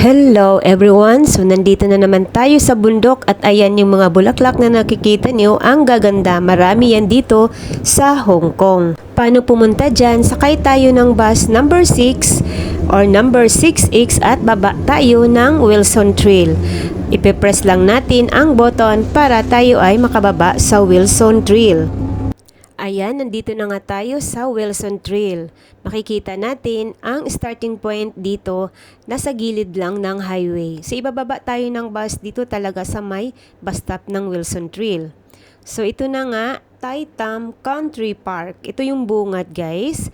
Hello everyone! So nandito na naman tayo sa bundok at ayan yung mga bulaklak na nakikita nyo. Ang gaganda, marami yan dito sa Hong Kong. Paano pumunta dyan? Sakay tayo ng bus number 6 or number 6X at baba tayo ng Wilson Trail. Ipipress lang natin ang button para tayo ay makababa sa Wilson Trail. Ayan, nandito na nga tayo sa Wilson Trail. Makikita natin ang starting point dito, nasa gilid lang ng highway. So ibababa tayo ng bus dito talaga sa may bus stop ng Wilson Trail. So ito na nga, Tai Tam Country Park. Ito yung bungad, guys.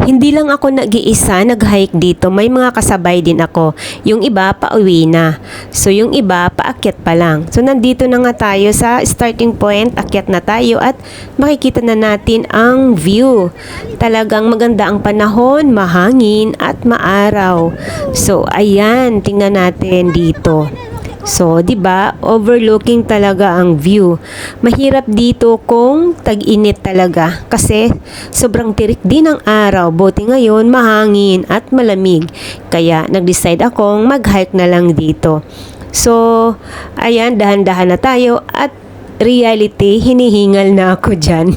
Hindi lang ako nag-iisa nag-hike dito, may mga kasabay din ako. Yung iba pauwi na. So yung iba paakyat pa lang. So nandito na nga tayo sa starting point, akyat na tayo at makikita na natin ang view. Talagang maganda ang panahon, mahangin at maaraw. So ayan, tingnan natin dito. So, 'di ba? Overlooking talaga ang view. Mahirap dito kung tag-init talaga kasi sobrang tirik din ang araw. Buti ngayon mahangin at malamig. Kaya nag-decide akong mag-hike na lang dito. So, ayan, dahan-dahan na tayo at reality, hinihingal na ako dyan.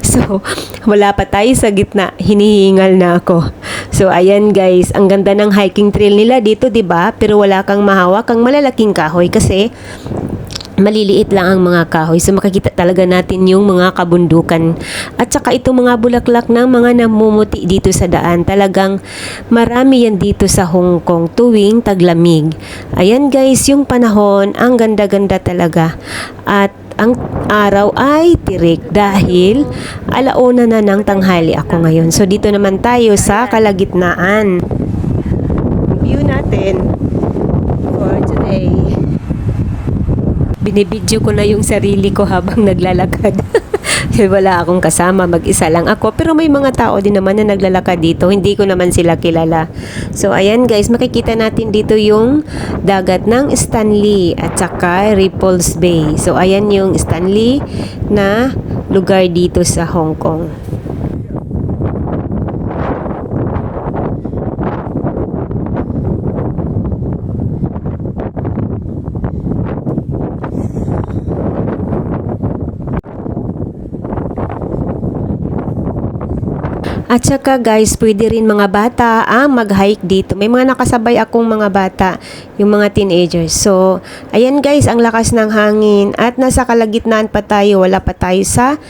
So, wala pa tayo sa gitna, hinihingal na ako. So, ayan guys, ang ganda ng hiking trail nila dito, 'di ba? Pero wala kang mahawak ang malalaking kahoy kasi maliliit lang ang mga kahoy. So, makikita talaga natin yung mga kabundukan. At saka itong mga bulaklak ng mga namumuti dito sa daan. Talagang marami yan dito sa Hong Kong tuwing taglamig. Ayan guys, yung panahon, ang ganda-ganda talaga. At ang araw ay tirik dahil alauna na ng tanghali ako ngayon. So, dito naman tayo sa kalagitnaan. View natin for today. Binibidyo ko na yung sarili ko habang naglalakad. Wala akong kasama, mag-isa lang ako. Pero may mga tao din naman na naglalakad dito. Hindi ko naman sila kilala. So, ayan guys, makikita natin dito yung dagat ng Stanley at saka Ripples Bay. So, ayan yung Stanley na lugar dito sa Hong Kong. At saka guys, pwede rin mga bata ang mag-hike dito. May mga nakasabay akong mga bata, yung mga teenagers. So, ayan guys, ang lakas ng hangin at nasa kalagitnaan pa tayo. Wala pa tayo sa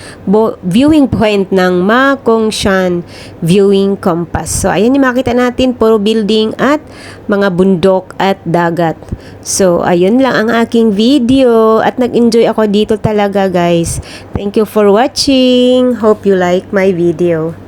viewing point ng Ma Kung Shan Viewing Compass. So, ayan yung makita natin, puro building at mga bundok at dagat. So, ayun lang ang aking video at nag-enjoy ako dito talaga guys. Thank you for watching. Hope you like my video.